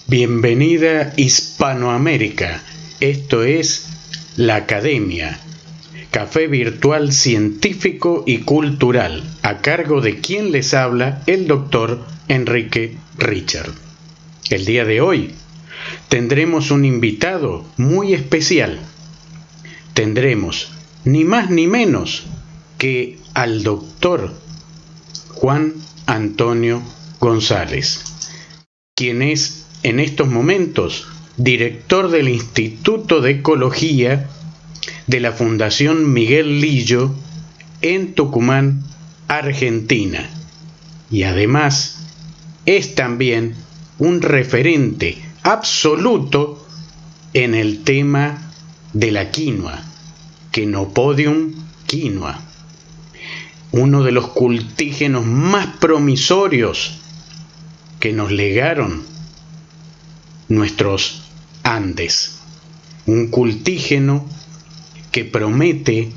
Bienvenida Hispanoamérica. Esto es La Academia, café virtual científico y cultural, a cargo de quien les habla, el doctor Enrique Richard. El día de hoy tendremos un invitado muy especial. Tendremos ni más ni menos que al doctor Juan Antonio González, quien es en estos momentos director del Instituto de Ecología de la Fundación Miguel Lillo en Tucumán, Argentina. Y además es también un referente absoluto en el tema de la quinoa, Chenopodium quinoa, uno de los cultígenos más promisorios que nos legaron nuestros Andes. Un cultígeno que promete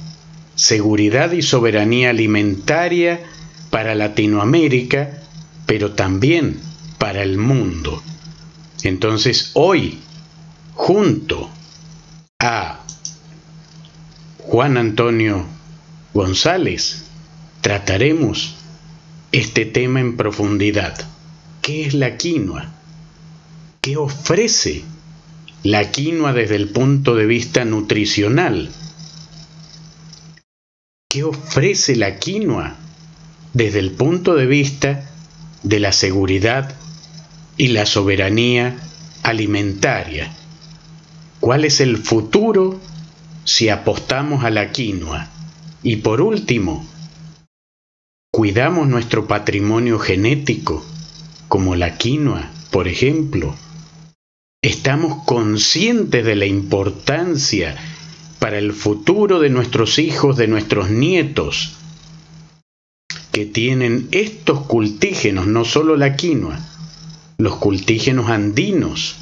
seguridad y soberanía alimentaria para Latinoamérica, pero también para el mundo. Entonces hoy, junto a Juan Antonio González, trataremos este tema en profundidad. ¿Qué es la quinoa? ¿Qué ofrece la quinoa desde el punto de vista nutricional? ¿Qué ofrece la quinoa desde el punto de vista de la seguridad y la soberanía alimentaria? ¿Cuál es el futuro si apostamos a la quinoa? Y por último, ¿cuidamos nuestro patrimonio genético, como la quinoa, por ejemplo? ¿Estamos conscientes de la importancia para el futuro de nuestros hijos, de nuestros nietos, que tienen estos cultígenos, no solo la quinoa, los cultígenos andinos?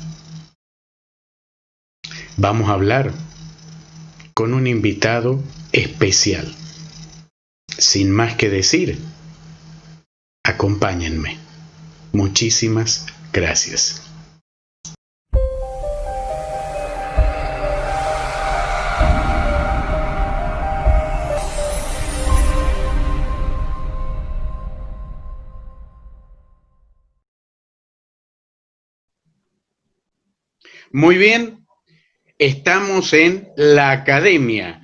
Vamos a hablar con un invitado especial. Sin más que decir, acompáñenme. Muchísimas gracias. Muy bien, estamos en La Academia,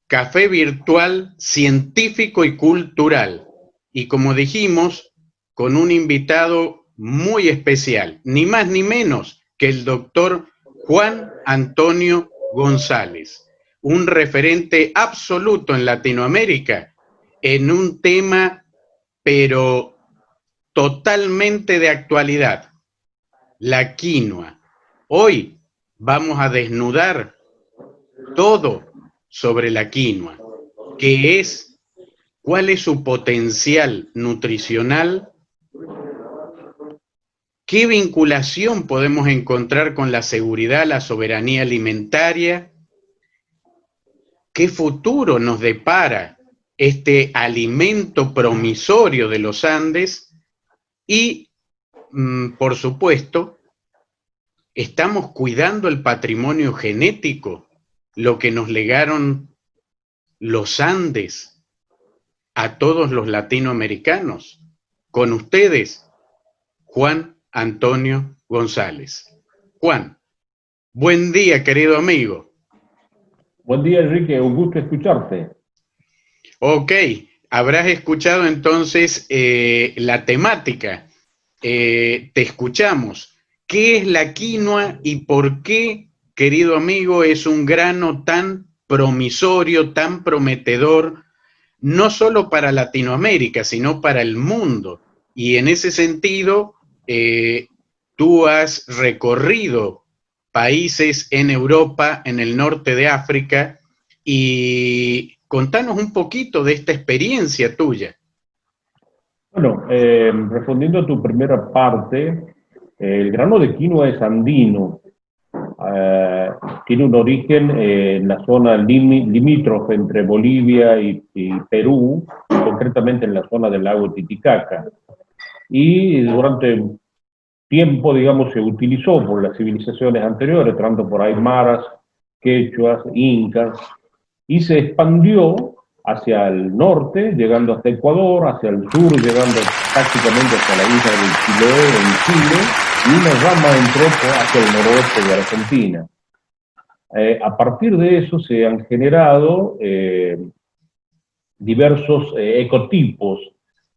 café virtual científico y cultural. Y como dijimos, con un invitado muy especial, ni más ni menos que el doctor Juan Antonio González, un referente absoluto en Latinoamérica en un tema, pero totalmente de actualidad, la quinoa. Hoy vamos a desnudar todo sobre la quinoa, qué es, cuál es su potencial nutricional, qué vinculación podemos encontrar con la seguridad, la soberanía alimentaria, qué futuro nos depara este alimento promisorio de los Andes y, por supuesto, ¿estamos cuidando el patrimonio genético, lo que nos legaron los Andes a todos los latinoamericanos? Con ustedes, Juan Antonio González. Juan, buen día, querido amigo. Buen día, Enrique, un gusto escucharte. Ok, habrás escuchado entonces la temática. Te escuchamos. ¿Qué es la quinoa y por qué, querido amigo, es un grano tan promisorio, tan prometedor, no solo para Latinoamérica, sino para el mundo? Y en ese sentido, tú has recorrido países en Europa, en el norte de África, y contanos un poquito de esta experiencia tuya. Bueno, respondiendo a tu primera parte, el grano de quinoa es andino. Tiene un origen en la zona limítrofe entre Bolivia y Perú, concretamente en la zona del lago Titicaca. Y durante tiempo, digamos, se utilizó por las civilizaciones anteriores, tanto por aymaras, quechuas, incas, y se expandió hacia el norte, llegando hasta Ecuador, hacia el sur, llegando prácticamente hasta la isla del Chiloé en Chile, y una rama entró hacia el noroeste de Argentina. A partir de eso se han generado diversos ecotipos,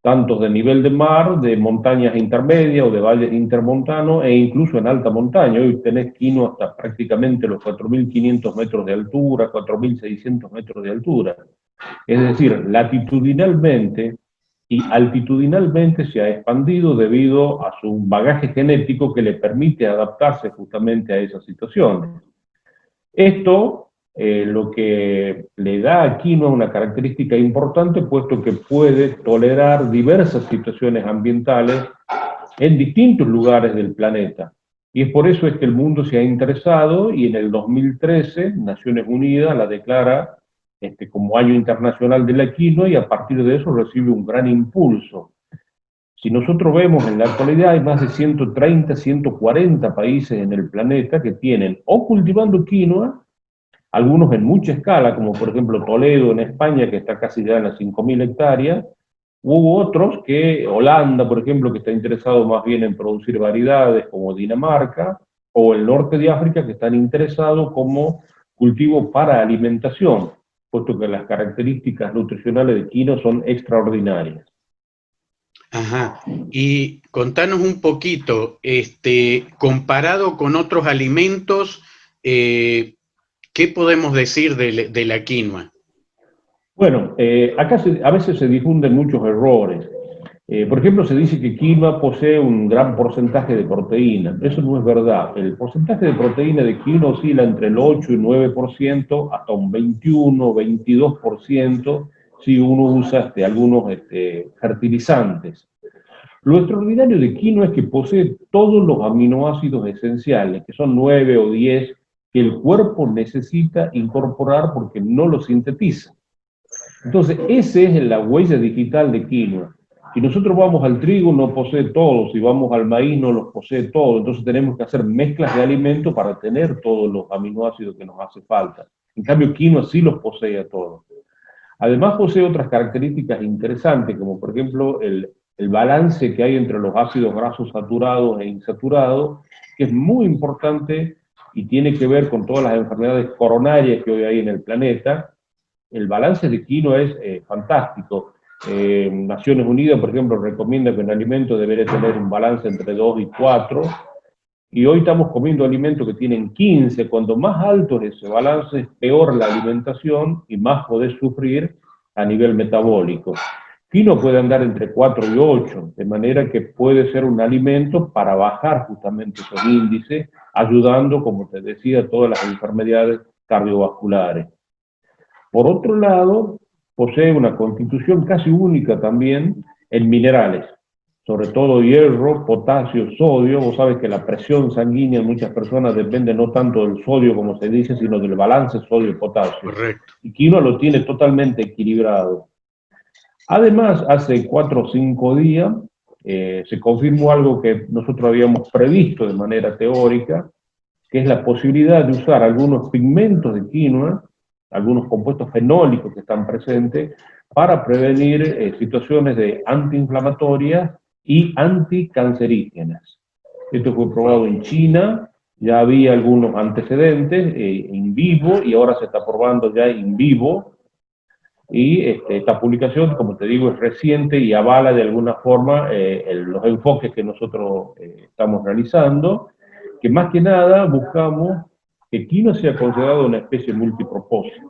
tanto de nivel de mar, de montañas intermedias o de valles intermontanos, e incluso en alta montaña. Hoy tenés quinoa hasta prácticamente los 4.500 metros de altura, 4.600 metros de altura. Es decir, latitudinalmente y altitudinalmente se ha expandido debido a su bagaje genético que le permite adaptarse justamente a esas situaciones. Esto lo que le da a quinoa una característica importante, puesto que puede tolerar diversas situaciones ambientales en distintos lugares del planeta. Y es por eso es que el mundo se ha interesado, y en el 2013 Naciones Unidas la declara como Año Internacional de la Quinoa, y a partir de eso recibe un gran impulso. Si nosotros vemos en la actualidad, hay más de 130, 140 países en el planeta que tienen o cultivando quinoa, algunos en mucha escala, como por ejemplo Toledo en España, que está casi ya en las 5.000 hectáreas, hubo otros que, Holanda, por ejemplo, que está interesado más bien en producir variedades, como Dinamarca, o el norte de África, que están interesados como cultivo para alimentación, puesto que las características nutricionales de quinoa son extraordinarias. Ajá. Y contanos un poquito, comparado con otros alimentos, ¿qué podemos decir de la quinoa? Bueno, acá a veces se difunden muchos errores. Por ejemplo, se dice que quinoa posee un gran porcentaje de proteína. Eso no es verdad. El porcentaje de proteína de quinoa oscila entre el 8 y 9%, hasta un 21, 22%, si uno usa algunos fertilizantes. Lo extraordinario de quinoa es que posee todos los aminoácidos esenciales, que son 9 o 10, que el cuerpo necesita incorporar porque no los sintetiza. Entonces, esa es la huella digital de quinoa. Si nosotros vamos al trigo, no posee todo. Si vamos al maíz, no los posee todo. Entonces tenemos que hacer mezclas de alimentos para tener todos los aminoácidos que nos hace falta. En cambio, quinoa sí los posee a todos. Además, posee otras características interesantes, como por ejemplo el balance que hay entre los ácidos grasos saturados e insaturados, que es muy importante y tiene que ver con todas las enfermedades coronarias que hoy hay en el planeta. El balance de quinoa es fantástico. Naciones Unidas, por ejemplo, recomienda que un alimento debería tener un balance entre 2 y 4, y hoy estamos comiendo alimentos que tienen 15. Cuanto más alto es ese balance, peor la alimentación y más podés sufrir a nivel metabólico. Quinoa puede andar entre 4 y 8, de manera que puede ser un alimento para bajar justamente esos índices, ayudando, como te decía, a todas las enfermedades cardiovasculares. Por otro lado, posee una constitución casi única también en minerales, sobre todo hierro, potasio, sodio. Vos sabes que la presión sanguínea en muchas personas depende no tanto del sodio, como se dice, sino del balance sodio-potasio. Correcto. Y quinoa lo tiene totalmente equilibrado. Además, hace 4 o 5 días se confirmó algo que nosotros habíamos previsto de manera teórica, que es la posibilidad de usar algunos pigmentos de quinoa, algunos compuestos fenólicos que están presentes, para prevenir situaciones de antiinflamatorias y anticancerígenas. Esto fue probado en China, ya había algunos antecedentes in vivo, y ahora se está probando ya in vivo, y esta publicación, como te digo, es reciente y avala de alguna forma los enfoques que nosotros estamos realizando, que más que nada buscamos que quinoa sea considerado una especie multipropósito.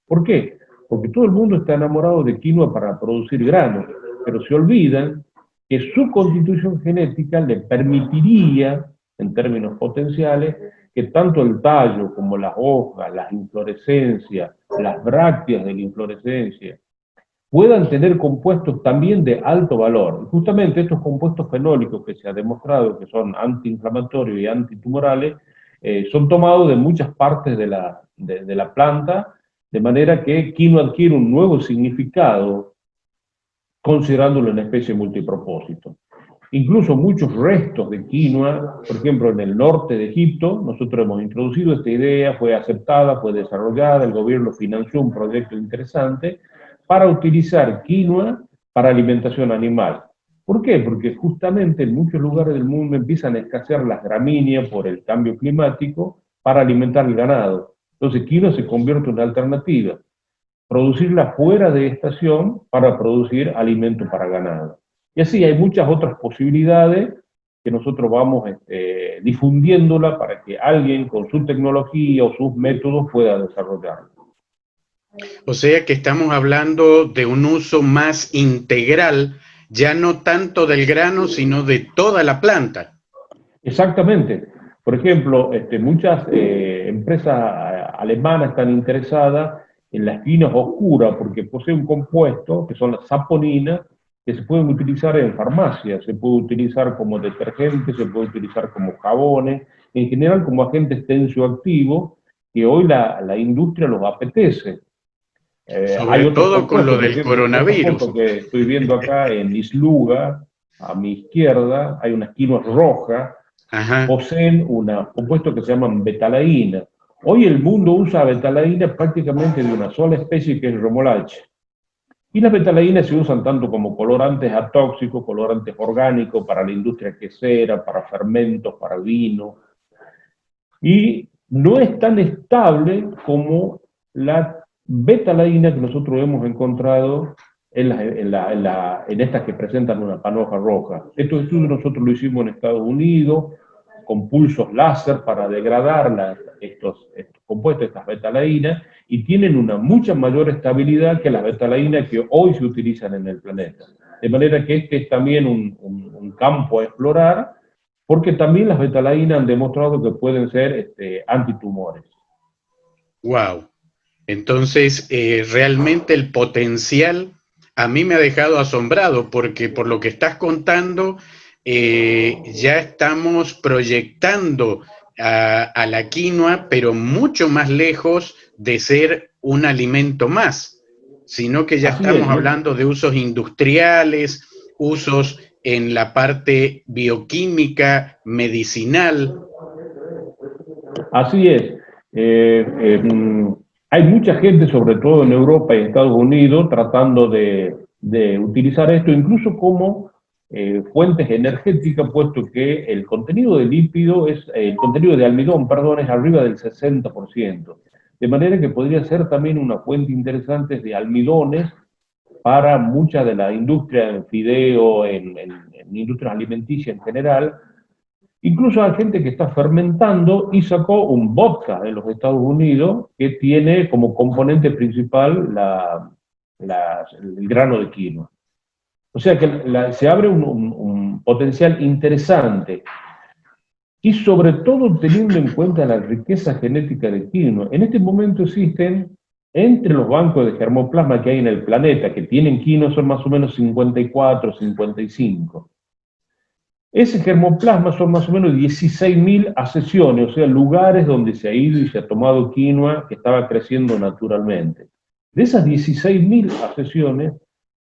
¿Por qué? Porque todo el mundo está enamorado de quinoa para producir granos, pero se olvidan que su constitución genética le permitiría, en términos potenciales, que tanto el tallo como las hojas, las inflorescencias, las brácteas de la inflorescencia, puedan tener compuestos también de alto valor. Y justamente estos compuestos fenólicos que se ha demostrado que son antiinflamatorios y antitumorales, son tomados de muchas partes de la planta, de manera que quinoa adquiere un nuevo significado considerándolo una especie multipropósito. Incluso muchos restos de quinoa, por ejemplo, en el norte de Egipto, nosotros hemos introducido esta idea, fue aceptada, fue desarrollada, el gobierno financió un proyecto interesante para utilizar quinoa para alimentación animal. ¿Por qué? Porque justamente en muchos lugares del mundo empiezan a escasear las gramíneas por el cambio climático para alimentar el ganado. Entonces, quinoa se convierte en una alternativa. Producirla fuera de estación para producir alimento para ganado. Y así hay muchas otras posibilidades que nosotros vamos difundiéndola para que alguien con su tecnología o sus métodos pueda desarrollarla. O sea que estamos hablando de un uso más integral, ya no tanto del grano, sino de toda la planta. Exactamente. Por ejemplo, muchas empresas alemanas están interesadas en las quinoas oscuras porque posee un compuesto que son las saponinas que se pueden utilizar en farmacias, se puede utilizar como detergente, se puede utilizar como jabones, en general como agentes tensioactivos que hoy la industria los apetece. Hay Sobre otros todo con lo compuestos, por del ejemplo, esta coronavirus. foto que estoy viendo acá en Isluga, a mi izquierda, hay unas quinoas rojas, Ajá. poseen un compuesto que se llaman betalaína. Hoy el mundo usa betalaína prácticamente de una sola especie que es el remolacha. Y las betalaínas se usan tanto como colorantes atóxicos, colorantes orgánicos para la industria quesera, para fermentos, para vino. Y no es tan estable como la betalaína que nosotros hemos encontrado en estas que presentan una panoja roja. Estos estudios nosotros lo hicimos en Estados Unidos, con pulsos láser para degradar estos compuestos, estas betalaínas, y tienen una mucha mayor estabilidad que las betalaínas que hoy se utilizan en el planeta. De manera que este es también un campo a explorar, porque también las betalaínas han demostrado que pueden ser antitumores. Wow. Entonces, realmente el potencial a mí me ha dejado asombrado porque por lo que estás contando, ya estamos proyectando a la quinoa, pero mucho más lejos de ser un alimento más, sino que ya Así es, estamos hablando de usos industriales, usos en la parte bioquímica, medicinal. así es. Hay mucha gente, sobre todo en Europa y Estados Unidos, tratando de utilizar esto incluso como fuentes energéticas, puesto que el contenido de lípido el contenido de almidón, perdón, es arriba del 60%. De manera que podría ser también una fuente interesante de almidones para mucha de la industria en fideo, en industrias alimenticias en general. Incluso hay gente que está fermentando y sacó un vodka de los Estados Unidos que tiene como componente principal el grano de quinoa. O sea que se abre un potencial interesante y sobre todo teniendo en cuenta la riqueza genética de quinoa. En este momento existen, entre los bancos de germoplasma que hay en el planeta, que tienen quinoa, son más o menos 54, 55. Ese germoplasma son más o menos 16.000 accesiones, o sea, lugares donde se ha ido y se ha tomado quinoa que estaba creciendo naturalmente. De esas 16.000 accesiones,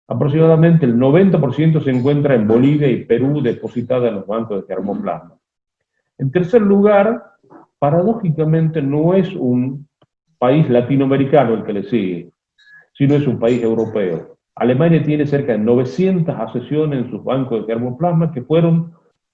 aproximadamente el 90% se encuentra en Bolivia y Perú depositada en los bancos de germoplasma. En tercer lugar, paradójicamente no es un país latinoamericano el que le sigue, sino es un país europeo. Alemania tiene cerca de 900 accesiones en sus bancos de germoplasma que fueron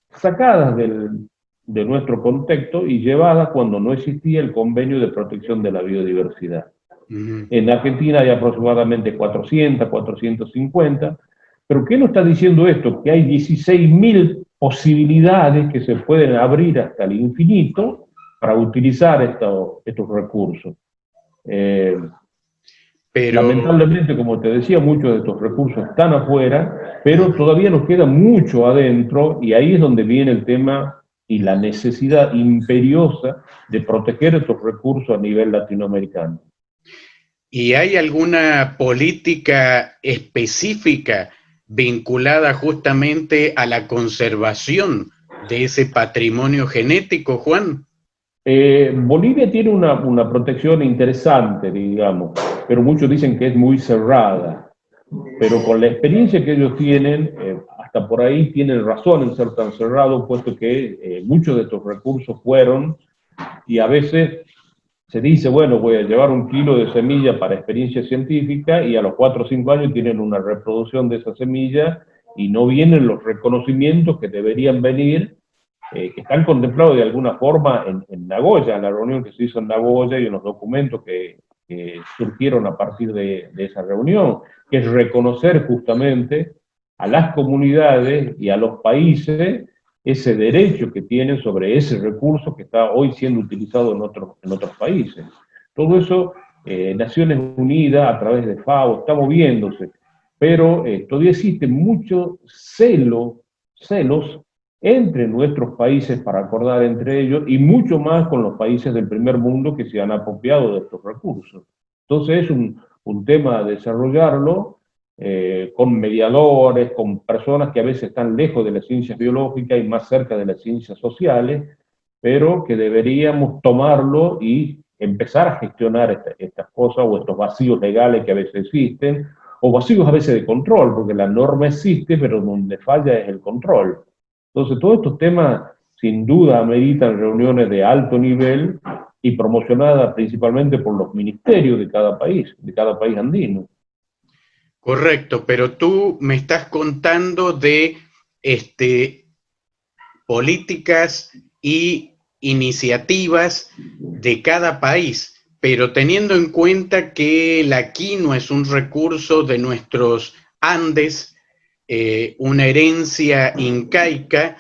sacadas de nuestro contexto y llevadas cuando no existía el convenio de protección de la biodiversidad. En Argentina hay aproximadamente 400, 450, pero ¿qué nos está diciendo esto? Que hay 16.000 posibilidades que se pueden abrir hasta el infinito para utilizar estos recursos. Pero Lamentablemente, como te decía, muchos de estos recursos están afuera, pero todavía nos queda mucho adentro y ahí es donde viene el tema y la necesidad imperiosa de proteger estos recursos a nivel latinoamericano. ¿y hay alguna política específica vinculada justamente a la conservación de ese patrimonio genético, Juan? Bolivia tiene una protección interesante, digamos, pero muchos dicen que es muy cerrada. Pero con la experiencia que ellos tienen, hasta por ahí tienen razón en ser tan cerrado, puesto que muchos de estos recursos fueron, y a veces se dice, bueno, voy a llevar 1 kilo de semilla para experiencia científica, y a los 4 o 5 años tienen una reproducción de esa semilla, y no vienen los reconocimientos que deberían venir, que están contemplados de alguna forma en Nagoya, en la reunión que se hizo en Nagoya y en los documentos que surgieron a partir de esa reunión, que es reconocer justamente a las comunidades y a los países ese derecho que tienen sobre ese recurso que está hoy siendo utilizado en otros países. Todo eso, Naciones Unidas, a través de FAO, está moviéndose, pero todavía existe mucho celos entre nuestros países para acordar entre ellos, y mucho más con los países del primer mundo que se han apropiado de estos recursos. Entonces es un tema a desarrollarlo con mediadores, con personas que a veces están lejos de las ciencias biológicas y más cerca de las ciencias sociales, pero que deberíamos tomarlo y empezar a gestionar estas cosas o estos vacíos legales que a veces existen, o vacíos a veces de control, porque la norma existe, pero donde falla es el control. Entonces, todos estos temas, sin duda, ameritan reuniones de alto nivel y promocionadas principalmente por los ministerios de cada país andino. Correcto, pero tú me estás contando de políticas y iniciativas de cada país, pero teniendo en cuenta que la quinoa es un recurso de nuestros Andes, una herencia incaica,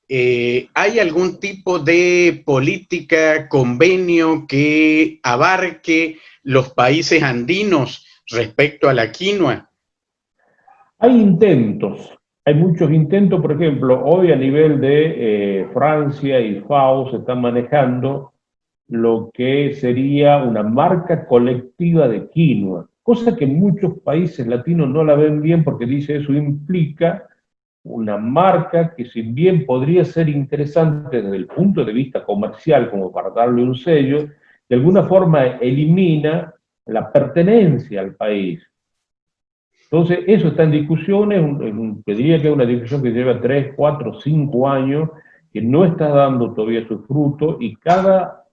¿hay algún tipo de política, convenio que abarque los países andinos respecto a la quinoa? Hay muchos intentos, por ejemplo, hoy a nivel de Francia y FAO se está manejando lo que sería una marca colectiva de quinoa, cosa que muchos países latinos no la ven bien porque dice eso implica una marca que si bien podría ser interesante desde el punto de vista comercial como para darle un sello, de alguna forma elimina la pertenencia al país. Entonces, eso está en discusión, te diría que es una discusión que lleva 3, 4, 5 años, que no está dando todavía sus frutos, y cada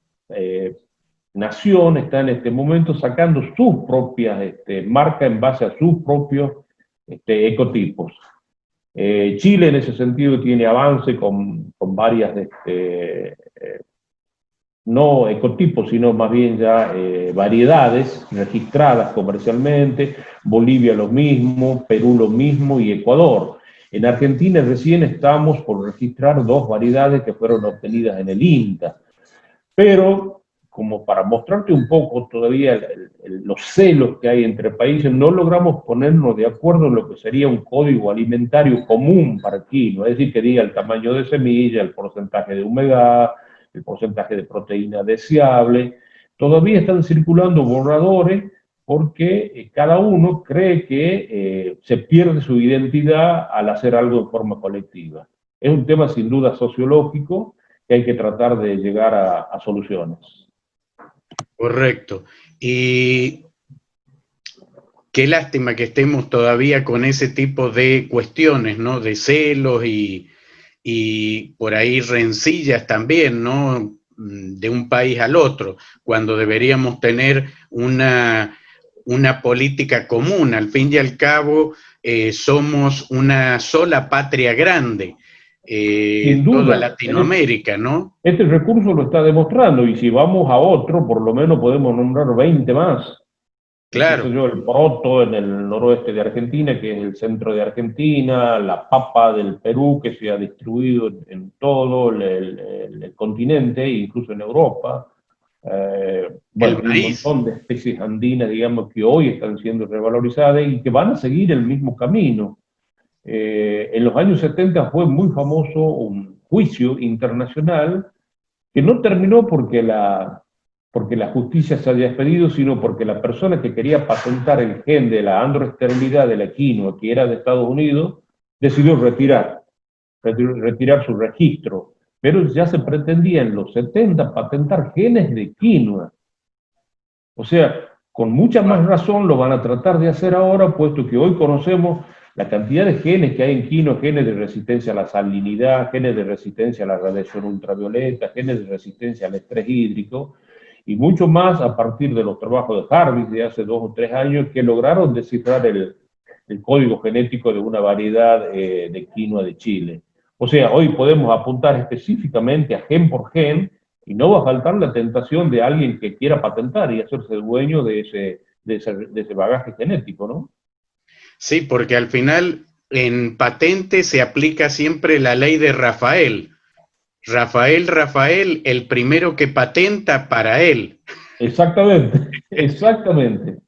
nación está en este momento sacando sus propias marcas en base a sus propios ecotipos. Chile en ese sentido tiene avance con varias no ecotipos, sino más bien ya variedades registradas comercialmente. Bolivia lo mismo, Perú lo mismo y Ecuador. En Argentina recién estamos por registrar 2 variedades que fueron obtenidas en el INTA. Pero, como para mostrarte un poco todavía los celos que hay entre países, no logramos ponernos de acuerdo en lo que sería un código alimentario común para quinoa, es decir, que diga el tamaño de semilla, el porcentaje de humedad, el porcentaje de proteína deseable. Todavía están circulando borradores porque cada uno cree que se pierde su identidad al hacer algo de forma colectiva. Es un tema sin duda sociológico que hay que tratar de llegar a soluciones. Correcto. Y qué lástima que estemos todavía con ese tipo de cuestiones, ¿no? De celos y por ahí rencillas también, ¿no? De un país al otro, cuando deberíamos tener una política común. Al fin y al cabo, somos una sola patria grande, Sin duda, toda Latinoamérica, ¿no? Este recurso lo está demostrando, y si vamos a otro, por lo menos podemos nombrar 20 más. Claro. El poroto en el noroeste de Argentina, que es el centro de Argentina, la papa del Perú, que se ha distribuido en todo el continente, incluso en Europa. Bueno, un montón de especies andinas, digamos, que hoy están siendo revalorizadas y que van a seguir el mismo camino. En los años 70 fue muy famoso un juicio internacional que no terminó porque la justicia se haya expedido, sino porque la persona que quería patentar el gen de la androesterilidad de la quinoa, que era de Estados Unidos, decidió retirar su registro. Pero ya se pretendía en los 70 patentar genes de quinoa. O sea, con mucha más razón lo van a tratar de hacer ahora, puesto que hoy conocemos La cantidad de genes que hay en quinoa, genes de resistencia a la salinidad, genes de resistencia a la radiación ultravioleta, genes de resistencia al estrés hídrico, y mucho más a partir de los trabajos de Harvey de hace 2 o 3 años que lograron descifrar el código genético de una variedad de quinoa de Chile. O sea, hoy podemos apuntar específicamente a gen por gen y no va a faltar la tentación de alguien que quiera patentar y hacerse dueño de ese bagaje genético, ¿no? Sí, porque al final en patente se aplica siempre la ley de Rafael. Rafael, el primero que patenta para él. Exactamente, exactamente.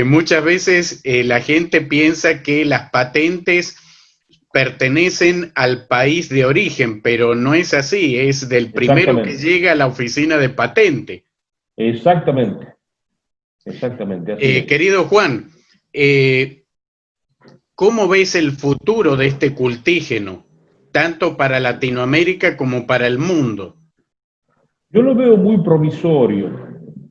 Muchas veces la gente piensa que las patentes pertenecen al país de origen, pero no es así, es del primero que Exactamente, llega a la oficina de patente. exactamente, exactamente, así es. Querido Juan, eh, ¿cómo ves el futuro de este cultígeno, tanto para Latinoamérica como para el mundo? Yo lo veo muy provisorio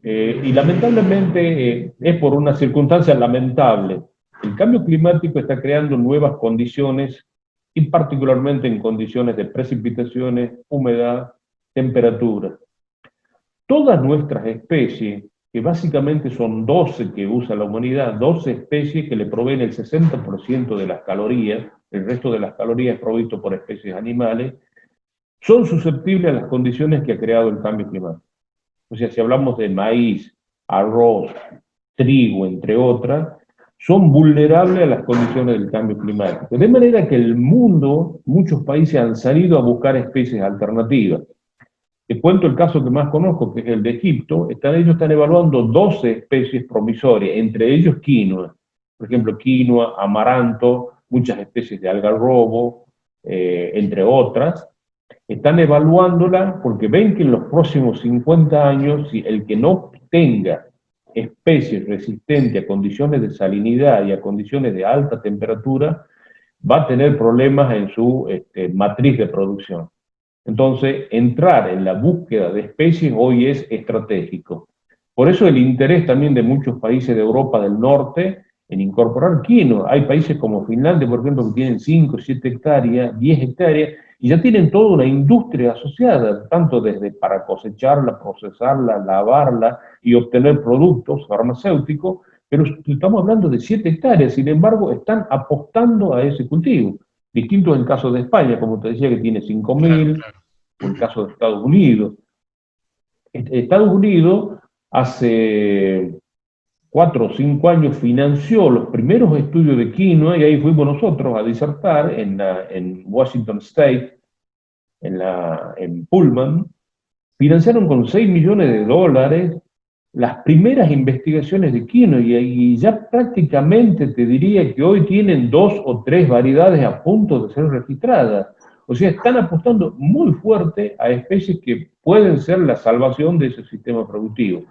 y lamentablemente es por una circunstancia lamentable. El cambio climático está creando nuevas condiciones y particularmente en condiciones de precipitaciones, humedad, temperatura. Todas nuestras especies, que básicamente son 12 que usa la humanidad, 12 especies que le proveen el 60% de las calorías, el resto de las calorías es provisto por especies animales, son susceptibles a las condiciones que ha creado el cambio climático. O sea, si hablamos de maíz, arroz, trigo, entre otras, son vulnerables a las condiciones del cambio climático. De manera que el mundo, muchos países han salido a buscar especies alternativas. Te cuento el caso que más conozco, que es el de Egipto. Ellos están evaluando 12 especies promisorias, entre ellos quinoa. Por ejemplo, quinoa, amaranto, muchas especies de algarrobo, entre otras. Están evaluándola porque ven que en los próximos 50 años, si el que no tenga especies resistentes a condiciones de salinidad y a condiciones de alta temperatura, va a tener problemas en su matriz de producción. Entonces, entrar en la búsqueda de especies hoy es estratégico. Por eso el interés también de muchos países de Europa del Norte en incorporar quinoa. Hay países como Finlandia, por ejemplo, que tienen 5, 7 hectáreas, 10 hectáreas, y ya tienen toda una industria asociada, tanto desde para cosecharla, procesarla, lavarla y obtener productos farmacéuticos, pero estamos hablando de 7 hectáreas, sin embargo, están apostando a ese cultivo. Distinto es el caso de España, como te decía, que tiene Claro, 5.000, claro. o el caso de Estados Unidos. Estados Unidos hace 4 o 5 años financió los primeros estudios de quinoa y ahí fuimos nosotros a disertar en Washington State, en Pullman. Financiaron con $6 millones las primeras investigaciones de quinoa y ya prácticamente te diría que hoy tienen 2 o 3 variedades a punto de ser registradas. O sea, están apostando muy fuerte a especies que pueden ser la salvación de ese sistema productivo.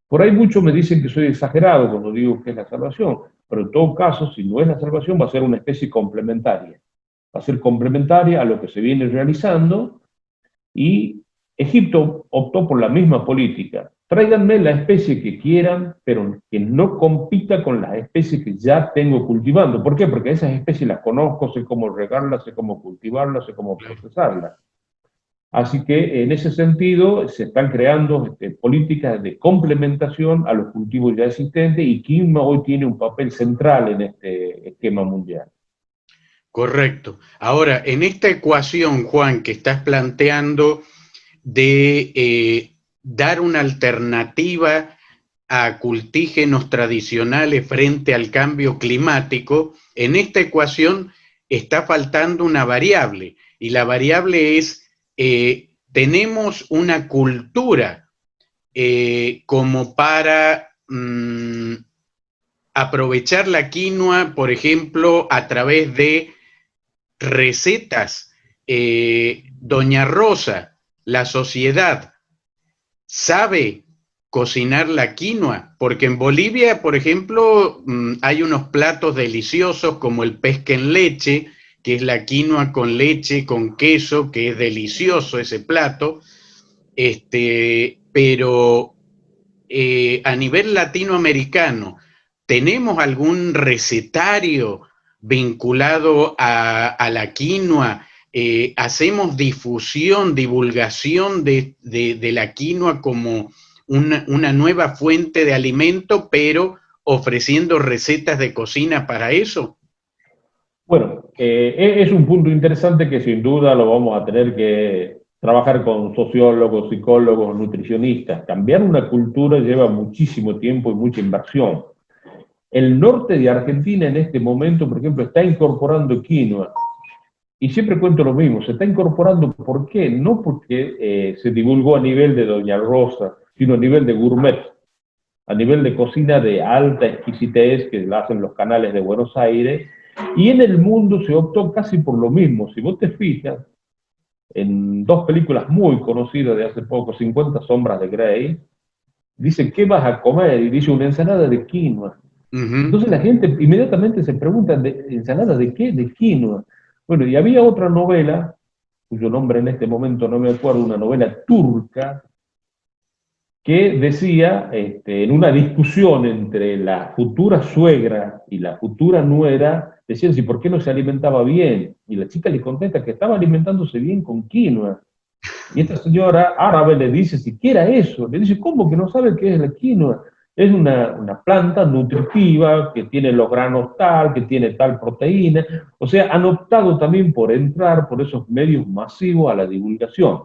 Por ahí muchos me dicen que soy exagerado cuando digo que es la salvación, pero en todo caso, si no es la salvación, va a ser una especie complementaria. Va a ser complementaria a lo que se viene realizando y Egipto optó por la misma política. Tráiganme la especie que quieran, pero que no compita con las especies que ya tengo cultivando. ¿Por qué? Porque esas especies las conozco, sé cómo regarlas, sé cómo cultivarlas, sé cómo procesarlas. Así que en ese sentido se están creando políticas de complementación a los cultivos ya existentes y quinoa hoy tiene un papel central en este esquema mundial. Correcto. Ahora, en esta ecuación, Juan, que estás planteando de dar una alternativa a cultígenos tradicionales frente al cambio climático, en esta ecuación está faltando una variable, y la variable es, tenemos una cultura como para aprovechar la quinoa, por ejemplo, a través de recetas. Doña Rosa, la sociedad, sabe cocinar la quinoa, porque en Bolivia, por ejemplo, hay unos platos deliciosos como el pesque en leche, que es la quinoa con leche, con queso, que es delicioso ese plato, pero a nivel latinoamericano, ¿tenemos algún recetario vinculado a la quinoa? ¿Hacemos difusión, divulgación de la quinoa como una nueva fuente de alimento, pero ofreciendo recetas de cocina para eso? Bueno, es un punto interesante que sin duda lo vamos a tener que trabajar con sociólogos, psicólogos, nutricionistas. Cambiar una cultura lleva muchísimo tiempo y mucha inversión. El norte de Argentina en este momento, por ejemplo, está incorporando quinoa. Y siempre cuento lo mismo, se está incorporando, ¿por qué? No porque se divulgó a nivel de Doña Rosa, sino a nivel de gourmet, a nivel de cocina de alta exquisitez que la hacen los canales de Buenos Aires, y en el mundo se optó casi por lo mismo. Si vos te fijas, en dos películas muy conocidas de hace poco, 50 sombras de Grey, dice, ¿qué vas a comer? Y dice, una ensalada de quinoa. Ujú. Entonces la gente inmediatamente se pregunta, ¿ensalada de qué? De quinoa. Bueno, y había otra novela, cuyo nombre en este momento no me acuerdo, una novela turca, que decía, en una discusión entre la futura suegra y la futura nuera, decían si por qué no se alimentaba bien. Y la chica le contesta que estaba alimentándose bien con quinoa. Y esta señora árabe le dice siquiera eso. Le dice, ¿cómo que no sabe qué es la quinoa? Es una planta nutritiva que tiene los granos tal, que tiene tal proteína. O sea, han optado también por entrar por esos medios masivos a la divulgación.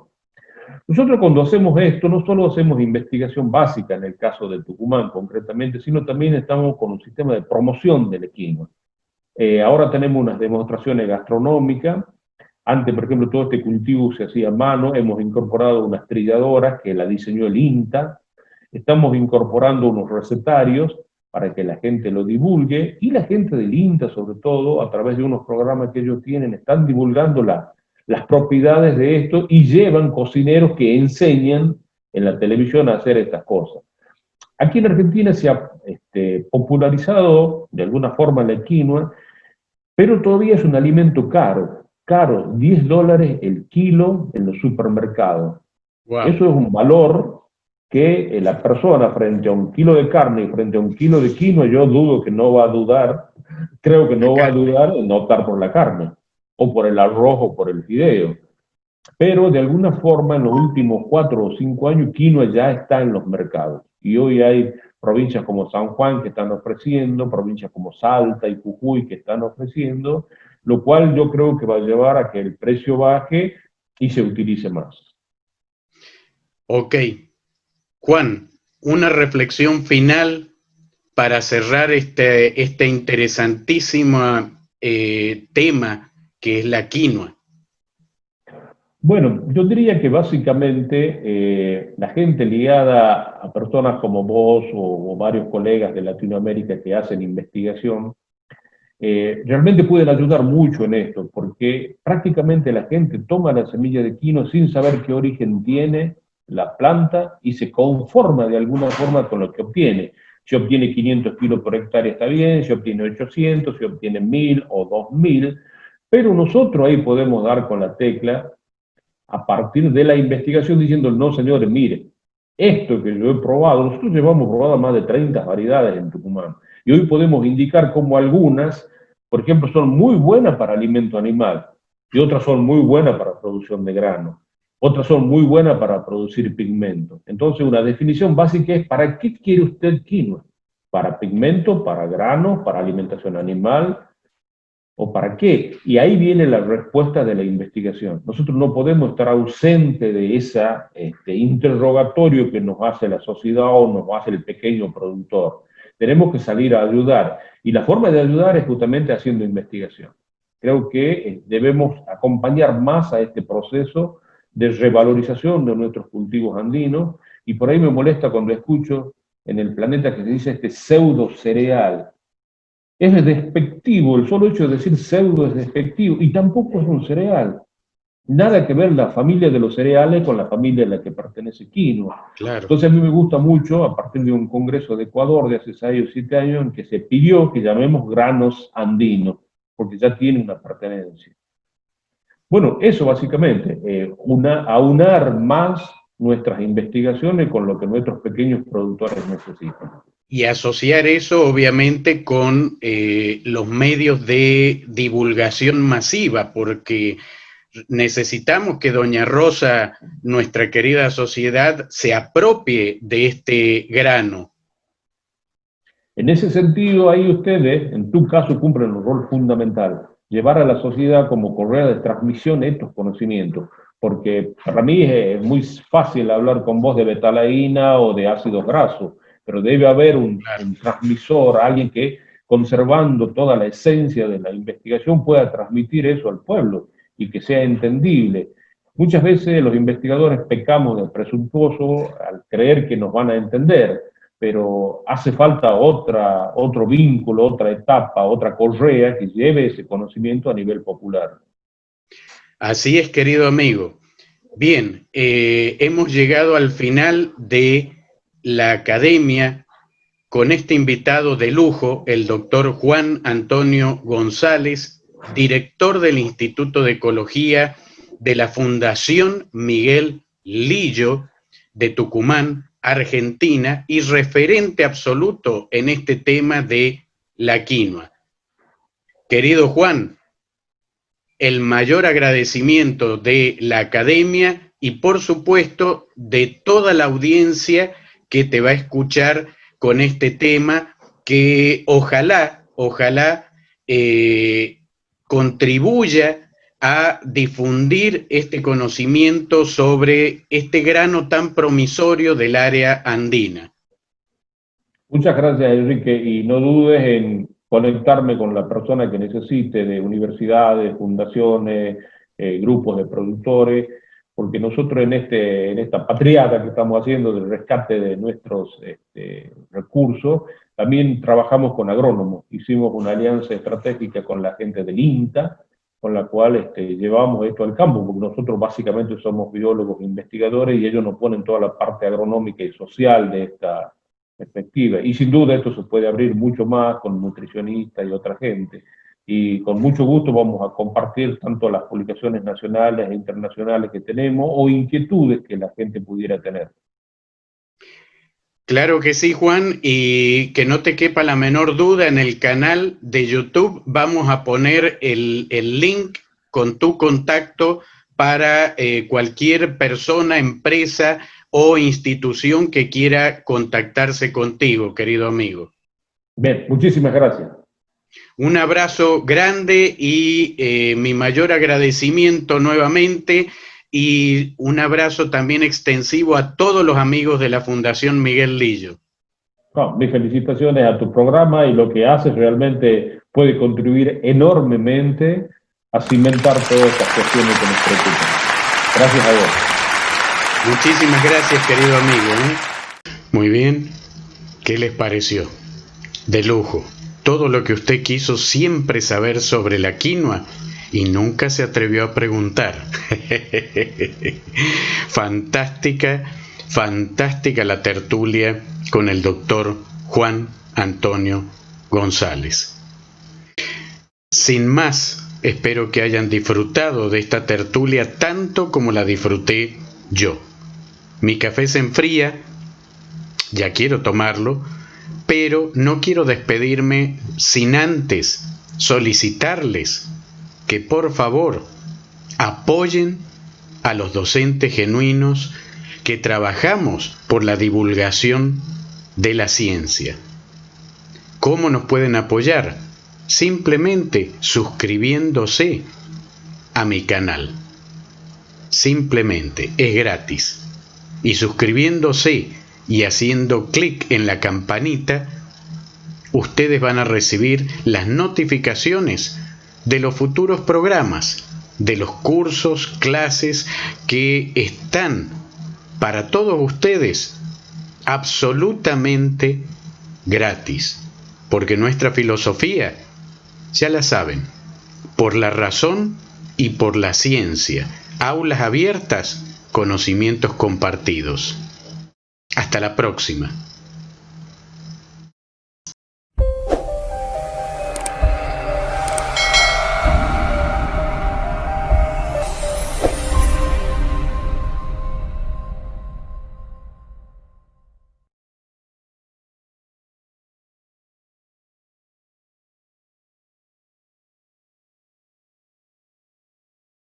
Nosotros cuando hacemos esto, no solo hacemos investigación básica, en el caso de Tucumán concretamente, sino también estamos con un sistema de promoción del quinoa. Ahora tenemos unas demostraciones gastronómicas. Antes, por ejemplo, todo este cultivo se hacía a mano. Hemos incorporado unas trilladoras que la diseñó el INTA. Estamos incorporando unos recetarios para que la gente lo divulgue. Y la gente del INTA, sobre todo, a través de unos programas que ellos tienen, están divulgando las propiedades de esto y llevan cocineros que enseñan en la televisión a hacer estas cosas. Aquí en Argentina se ha popularizado de alguna forma la quinoa, pero todavía es un alimento caro, caro, $10 el kilo en los supermercados. Wow. Eso es un valor que la persona frente a un kilo de carne y frente a un kilo de quinoa, yo dudo que no va a dudar, creo que no va a dudar en optar por la carne, o por el arroz o por el fideo. Pero de alguna forma en los últimos 4 o 5 años quinoa ya está en los mercados. Y hoy hay provincias como San Juan que están ofreciendo, provincias como Salta y Jujuy que están ofreciendo, lo cual yo creo que va a llevar a que el precio baje y se utilice más. Ok. Juan, una reflexión final para cerrar este interesantísimo tema que es la quinoa. Bueno, yo diría que básicamente la gente ligada a personas como vos o varios colegas de Latinoamérica que hacen investigación, realmente pueden ayudar mucho en esto, porque prácticamente la gente toma la semilla de quinoa sin saber qué origen tiene la planta y se conforma de alguna forma con lo que obtiene. Si obtiene 500 kilos por hectárea está bien, si obtiene 800, si obtiene 1000 o 2000, pero nosotros ahí podemos dar con la tecla a partir de la investigación diciendo, no señores, miren, esto que yo he probado, nosotros llevamos probado más de 30 variedades en Tucumán, y hoy podemos indicar cómo algunas, por ejemplo, son muy buenas para alimento animal, y otras son muy buenas para producción de grano, otras son muy buenas para producir pigmento. Entonces, una definición básica es, ¿para qué quiere usted quinoa? ¿Para pigmento, para grano, para alimentación animal, o para qué? Y ahí viene la respuesta de la investigación. Nosotros no podemos estar ausentes de ese interrogatorio que nos hace la sociedad o nos hace el pequeño productor. Tenemos que salir a ayudar. Y la forma de ayudar es justamente haciendo investigación. Creo que debemos acompañar más a este proceso de revalorización de nuestros cultivos andinos. Y por ahí me molesta cuando escucho en el planeta que se dice pseudo cereal. Es despectivo, el solo hecho de decir pseudo es despectivo, y tampoco es un cereal. Nada que ver la familia de los cereales con la familia a la que pertenece quinoa. Claro. Entonces a mí me gusta mucho, a partir de un congreso de Ecuador de hace 6 o 7 años, en que se pidió que llamemos granos andinos, porque ya tiene una pertenencia. Bueno, eso básicamente, aunar más nuestras investigaciones con lo que nuestros pequeños productores necesitan. y asociar eso obviamente con los medios de divulgación masiva, porque necesitamos que doña Rosa, nuestra querida sociedad, se apropie de este grano. En ese sentido, ahí ustedes, en tu caso, cumplen un rol fundamental, llevar a la sociedad como correa de transmisión estos conocimientos, porque para mí es muy fácil hablar con vos de betalaína o de ácidos grasos, pero debe haber un transmisor, alguien que, conservando toda la esencia de la investigación, pueda transmitir eso al pueblo y que sea entendible. Muchas veces los investigadores pecamos de presuntuoso al creer que nos van a entender, pero hace falta otro vínculo, otra etapa, otra correa que lleve ese conocimiento a nivel popular. Así es, querido amigo. Bien, hemos llegado al final de la academia con este invitado de lujo, el doctor Juan Antonio González, director del Instituto de Ecología de la Fundación Miguel Lillo de Tucumán, Argentina, y referente absoluto en este tema de la quinoa. Querido Juan, el mayor agradecimiento de la academia y por supuesto de toda la audiencia que te va a escuchar con este tema que ojalá contribuya a difundir este conocimiento sobre este grano tan promisorio del área andina. Muchas gracias, Enrique, y no dudes en conectarme con la persona que necesite de universidades, fundaciones, grupos de productores, porque nosotros en esta patriada que estamos haciendo del rescate de nuestros recursos, también trabajamos con agrónomos. Hicimos una alianza estratégica con la gente del INTA, con la cual llevamos esto al campo, porque nosotros básicamente somos biólogos e investigadores y ellos nos ponen toda la parte agronómica y social de esta perspectiva. Y sin duda esto se puede abrir mucho más con nutricionistas y otra gente. Y con mucho gusto vamos a compartir tanto las publicaciones nacionales e internacionales que tenemos o inquietudes que la gente pudiera tener. Claro que sí, Juan, y que no te quepa la menor duda, en el canal de YouTube vamos a poner el link con tu contacto para cualquier persona, empresa o institución que quiera contactarse contigo, querido amigo. Bien, muchísimas gracias. Un abrazo grande y mi mayor agradecimiento nuevamente, y un abrazo también extensivo a todos los amigos de la Fundación Miguel Lillo. No, mis felicitaciones a tu programa, y lo que haces realmente puede contribuir enormemente a cimentar todas estas cuestiones que nos preocupan. Gracias a vos. Muchísimas gracias, querido amigo. Muy bien, ¿qué les pareció? De lujo. Todo lo que usted quiso siempre saber sobre la quinoa y nunca se atrevió a preguntar. Fantástica, fantástica la tertulia con el doctor Juan Antonio González. Sin más, espero que hayan disfrutado de esta tertulia tanto como la disfruté yo. Mi café se enfría, ya quiero tomarlo, pero no quiero despedirme sin antes solicitarles que por favor apoyen a los docentes genuinos que trabajamos por la divulgación de la ciencia. ¿Cómo nos pueden apoyar? Simplemente suscribiéndose a mi canal. Simplemente, es gratis. Y suscribiéndose y haciendo clic en la campanita, ustedes van a recibir las notificaciones de los futuros programas, de los cursos, clases que están para todos ustedes absolutamente gratis, porque nuestra filosofía, ya la saben, por la razón y por la ciencia, aulas abiertas, conocimientos compartidos. Hasta la próxima.